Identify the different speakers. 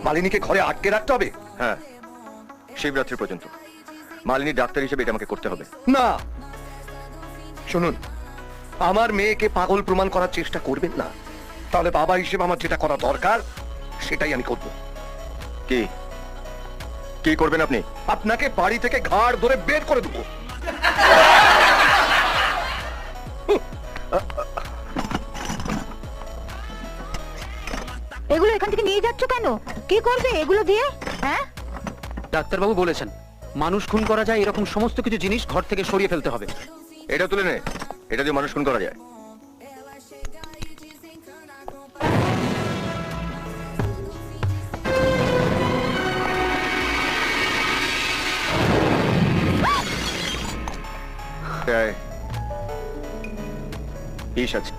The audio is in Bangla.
Speaker 1: মালিনীকে ঘরে আটকে রাখতে হবে?
Speaker 2: হ্যাঁ, শিবরাত্রি পর্যন্ত। মালিনী ডাক্তার হিসেবে এটা আমাকে করতে হবে।
Speaker 1: না, শুনুন, আমার মেয়েকে পাগল প্রমাণ করার চেষ্টা করবেন না। তাহলে বাবা হিসেবে আমার যেটা করা দরকার সেটাই আমি করব।
Speaker 2: কি কি করবেন আপনি?
Speaker 1: আপনাকে বাড়ি থেকে ঘাড় ধরে বের করে দেবো।
Speaker 3: এগুলো এখান থেকে নিয়ে যাচ্ছ কেন? কি করবে এগুলো দিয়ে? হ্যাঁ,
Speaker 4: ডাক্তারবাবু বলেছেন মানুষ খুন করা যায় এরকম সমস্ত কিছু জিনিস ঘর থেকে সরিয়ে ফেলতে হবে।
Speaker 2: এটা তুলে নে, এটা দিয়ে মানুষ খুন করা যায়। এই, বিষ আছে।